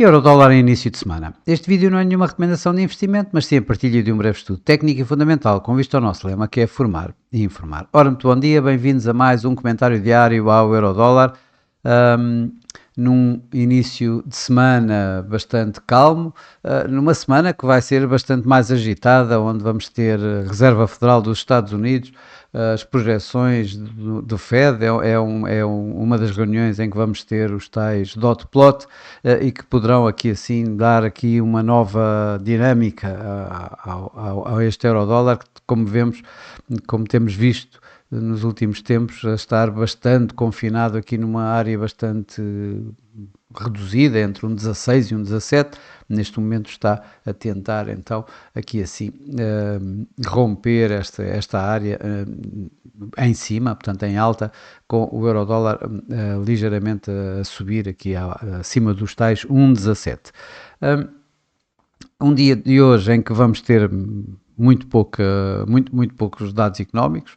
Eurodólar em início de semana. Este vídeo não é nenhuma recomendação de investimento, mas sim a partilha de um breve estudo técnico e fundamental com vista ao nosso lema, que é formar e informar. Ora, muito bom dia, bem-vindos a mais um comentário diário ao Eurodólar. Num início de semana bastante calmo, numa semana que vai ser bastante mais agitada, onde vamos ter a Reserva Federal dos Estados Unidos, as projeções do Fed, uma das reuniões em que vamos ter os tais dot plot e que poderão aqui assim dar aqui uma nova dinâmica a este euro-dólar, que como temos visto nos últimos tempos, a estar bastante confinado aqui numa área bastante reduzida, entre um 16 e um 17, neste momento está a tentar então aqui assim romper esta área em cima, portanto em alta, com o euro-dólar ligeiramente a subir aqui acima dos tais 1,17. Um dia de hoje em que vamos ter muito poucos dados económicos.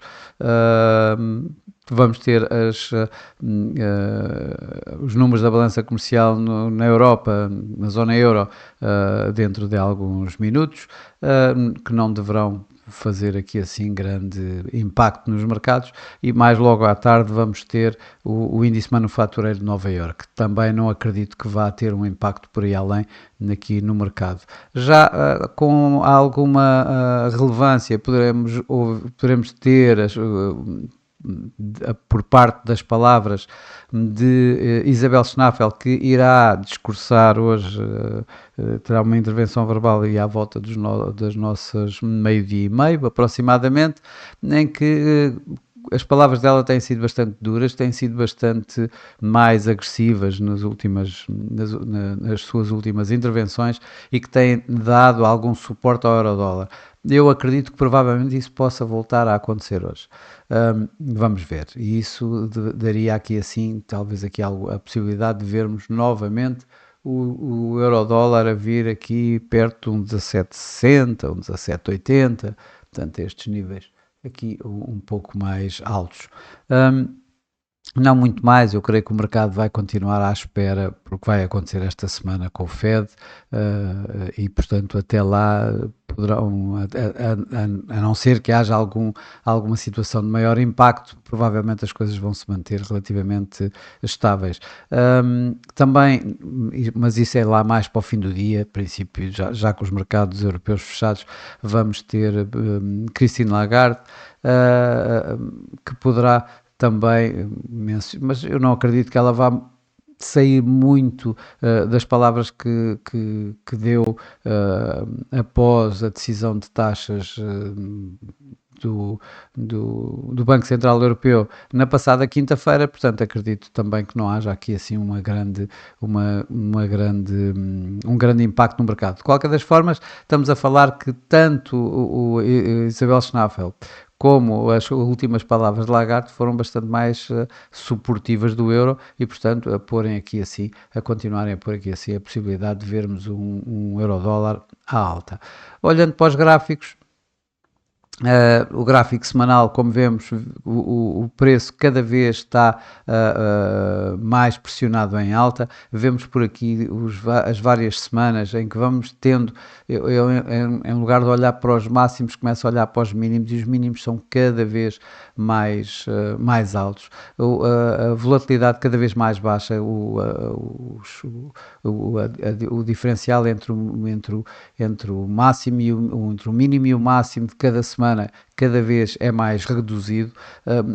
Vamos ter os números da balança comercial na Europa, na zona euro, dentro de alguns minutos, que não deverão fazer aqui assim grande impacto nos mercados, e mais logo à tarde vamos ter o índice manufatureiro de Nova Iorque, que também não acredito que vá ter um impacto por aí além aqui no mercado. Já com alguma relevância poderemos ter por parte das palavras de Isabel Schnafel, que irá discursar hoje, terá uma intervenção verbal aí à volta das nossas meio-dia e meio, aproximadamente, em que as palavras dela têm sido bastante duras, têm sido bastante mais agressivas nas suas últimas intervenções, e que têm dado algum suporte ao euro-dólar. Eu acredito que provavelmente isso possa voltar a acontecer hoje. Vamos ver. E isso daria aqui assim, talvez aqui a possibilidade de vermos novamente o euro-dólar a vir aqui perto de um 17,60, um 17,80, portanto estes níveis aqui um pouco mais altos. Não muito mais, eu creio que o mercado vai continuar à espera porque vai acontecer esta semana com o Fed, e portanto até lá poderão, a não ser que haja alguma situação de maior impacto, provavelmente as coisas vão se manter relativamente estáveis. Também, mas isso é lá mais para o fim do dia, princípio, já com os mercados europeus fechados, vamos ter Christine Lagarde, que poderá também, mas eu não acredito que ela vá sair muito das palavras que deu após a decisão de taxas do Banco Central Europeu na passada quinta-feira, portanto acredito também que não haja aqui assim um grande impacto no mercado. De qualquer das formas, estamos a falar que tanto o Isabel Schnafel como as últimas palavras de Lagarde foram bastante mais suportivas do euro, e portanto a continuarem a pôr aqui assim a possibilidade de vermos um euro-dólar à alta. Olhando para os gráficos, o gráfico semanal, como vemos, o preço cada vez está mais pressionado em alta. Vemos por aqui as várias semanas em que vamos tendo, em lugar de olhar para os máximos, começo a olhar para os mínimos, e os mínimos são cada vez mais altos. A volatilidade cada vez mais baixa, o diferencial entre o máximo entre o mínimo e o máximo de cada semana cada vez é mais reduzido,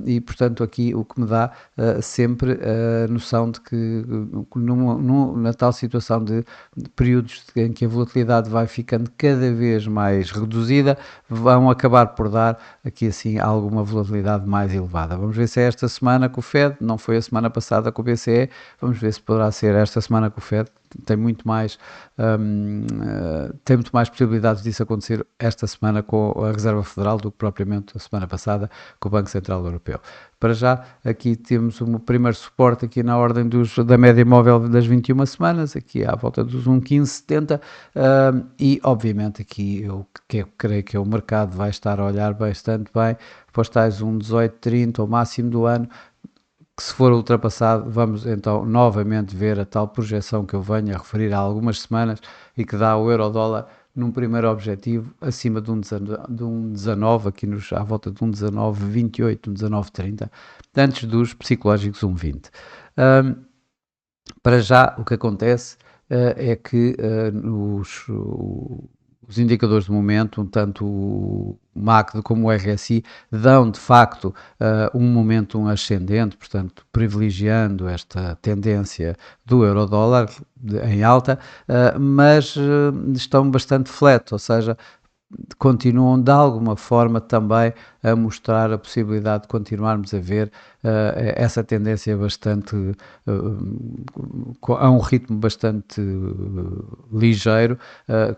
e portanto aqui o que me dá sempre a noção de que na tal situação de períodos em que a volatilidade vai ficando cada vez mais reduzida, vão acabar por dar aqui assim alguma volatilidade mais elevada. Vamos ver se é esta semana com o Fed, não foi a semana passada com o BCE, vamos ver se poderá ser esta semana com o Fed. Tem muito mais possibilidades disso acontecer esta semana com a Reserva Federal do que propriamente a semana passada com o Banco Central Europeu. Para já, aqui temos um primeiro suporte aqui na ordem da média móvel das 21 semanas, aqui à volta dos 1,1570, e obviamente aqui eu creio que o mercado vai estar a olhar bastante bem para os tais 1,1830, o máximo do ano, que se for ultrapassado, vamos então novamente ver a tal projeção que eu venho a referir há algumas semanas e que dá o euro-dólar num primeiro objetivo acima de um 19, aqui à volta de um 19,28, um 19,30, antes dos psicológicos 1,20. Para já, o que acontece é que os indicadores de momento, tanto o MACD como o RSI, dão de facto um momentum ascendente, portanto, privilegiando esta tendência do euro-dólar em alta, mas estão bastante flat, ou seja, continuam de alguma forma também a mostrar a possibilidade de continuarmos a ver essa tendência bastante a um ritmo bastante ligeiro,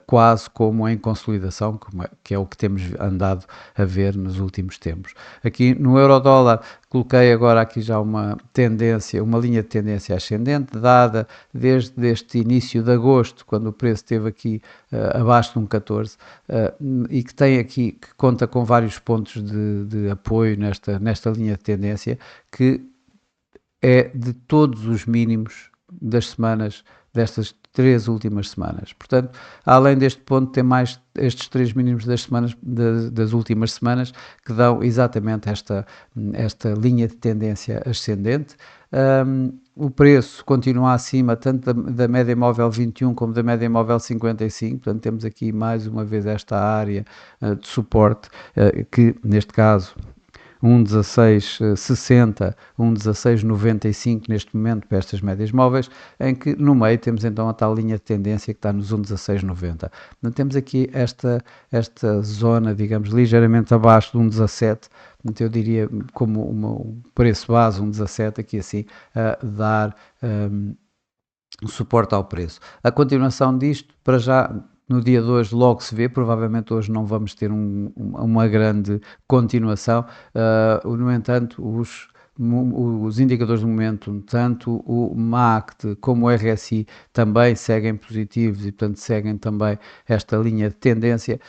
quase como em consolidação, que é o que temos andado a ver nos últimos tempos. Aqui no euro-dólar coloquei agora aqui já uma tendência, uma linha de tendência ascendente, dada desde este início de agosto, quando o preço esteve aqui abaixo de um 14, e que tem aqui, que conta com vários pontos de apoio nesta linha de tendência, que é de todos os mínimos das semanas, destas 3 últimas semanas. Portanto, além deste ponto, tem mais estes 3 mínimos das semanas, das últimas semanas, que dão exatamente esta linha de tendência ascendente. O preço continua acima tanto da média móvel 21 como da média móvel 55, portanto temos aqui mais uma vez esta área de suporte, que neste caso um 16,60, um 16,95 neste momento para estas médias móveis, em que no meio temos então a tal linha de tendência que está nos 1,1690. Então temos aqui esta zona, digamos, ligeiramente abaixo de um 17, então eu diria como um preço base, um 17, aqui assim, a dar suporte ao preço. A continuação disto, para já, no dia de hoje logo se vê, provavelmente hoje não vamos ter uma grande continuação, no entanto os indicadores do momento, tanto o MACD como o RSI também seguem positivos e portanto seguem também esta linha de tendência,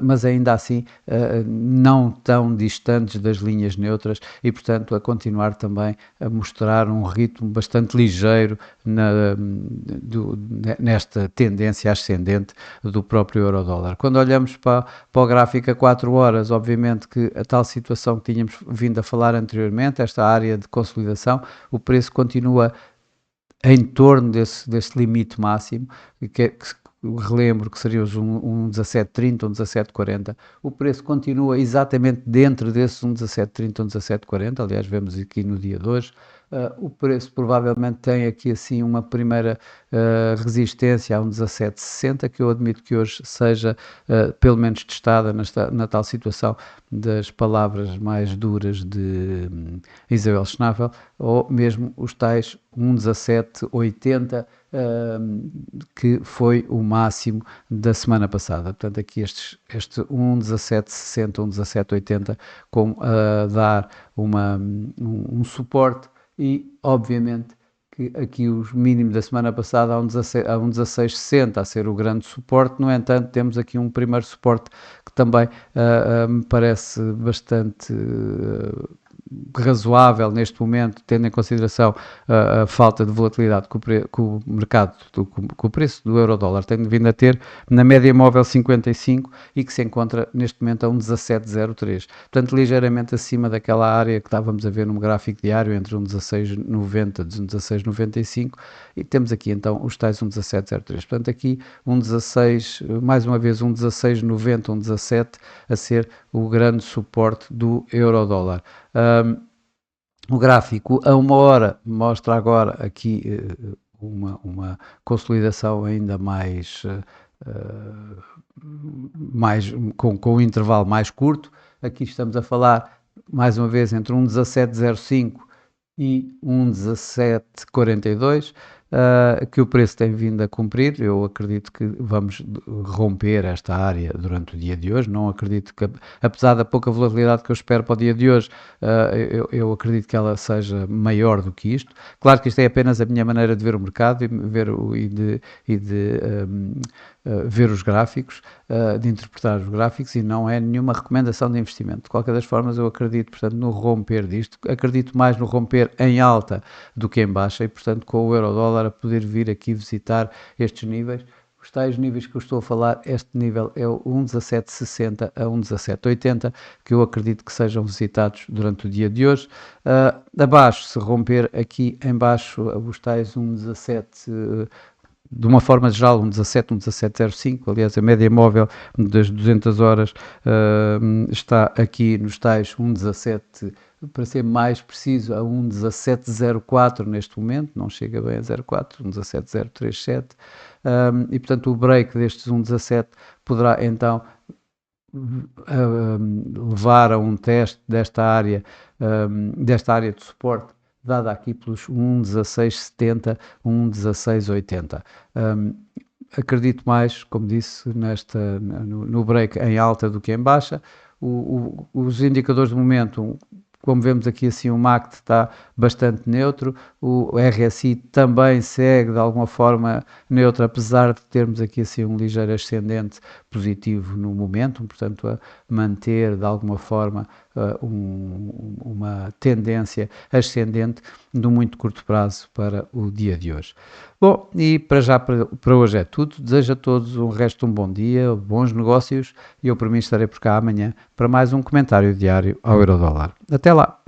mas ainda assim não tão distantes das linhas neutras e portanto a continuar também a mostrar um ritmo bastante ligeiro nesta tendência ascendente do próprio euro-dólar. Quando olhamos para o gráfico a 4 horas, obviamente que a tal situação que tínhamos vindo a falar anteriormente, esta área de consolidação, o preço continua em torno desse limite máximo, que relembro que seria um 17,30, um 17,40, o preço continua exatamente dentro desse um 17,30, um 17,40, aliás vemos aqui no dia de hoje. O preço provavelmente tem aqui assim uma primeira resistência a um 17,60, que eu admito que hoje seja pelo menos testada na tal situação das palavras mais duras de Isabel Schnabel, ou mesmo os tais um 17,80, que foi o máximo da semana passada. Portanto, aqui este 1,1760, 1,1780 como a dar um suporte e, obviamente, que aqui os mínimos da semana passada a um 16,60 a ser o grande suporte. No entanto, temos aqui um primeiro suporte que também me parece bastante razoável neste momento, tendo em consideração a falta de volatilidade que o mercado, que o preço do euro-dólar tem vindo a ter na média móvel 55 e que se encontra neste momento a um 17,03. Portanto, ligeiramente acima daquela área que estávamos a ver no gráfico diário, entre um 16,90 e um 16,95, e temos aqui então os tais um 17,03. Portanto, aqui um 16, mais uma vez um 16,90, um 17 a ser o grande suporte do euro-dólar. O gráfico a 1 hora mostra agora aqui uma consolidação ainda mais, com um intervalo mais curto. Aqui estamos a falar mais uma vez entre um 17,05 e um 17,42. que o preço tem vindo a cumprir. Eu acredito que vamos romper esta área durante o dia de hoje. Não acredito que, apesar da pouca volatilidade que eu espero para o dia de hoje, eu acredito que ela seja maior do que isto. Claro que isto é apenas a minha maneira de ver o mercado e de ver os gráficos, de interpretar os gráficos, e não é nenhuma recomendação de investimento. De qualquer das formas, eu acredito, portanto, no romper disto, acredito mais no romper em alta do que em baixa, e, portanto, com o euro-dólar a poder vir aqui visitar estes níveis. Os tais níveis que eu estou a falar, este nível é o 1,1760 a 1,1780, que eu acredito que sejam visitados durante o dia de hoje. Abaixo, se romper aqui em baixo, os tais 1,17, de uma forma geral, um 17, um 17,05, aliás, a média móvel das 200 horas está aqui nos tais 1,17, para ser mais preciso, a 1,1704 neste momento, não chega bem a 0,4, 1,17037, e portanto o break destes 1,17 poderá então levar a um teste desta área de suporte, dada aqui pelos 1,1670, 1,1680. Acredito mais, como disse, no break em alta do que em baixa. Os indicadores de momento, como vemos aqui assim, o MACD está bastante neutro, o RSI também segue de alguma forma neutro, apesar de termos aqui assim um ligeiro ascendente positivo no momento, portanto a manter de alguma forma uma tendência ascendente no muito curto prazo para o dia de hoje. Bom, e para hoje é tudo. Desejo a todos o resto de um bom dia, bons negócios, e eu por mim estarei por cá amanhã para mais um comentário diário ao Eurodólar. Até lá!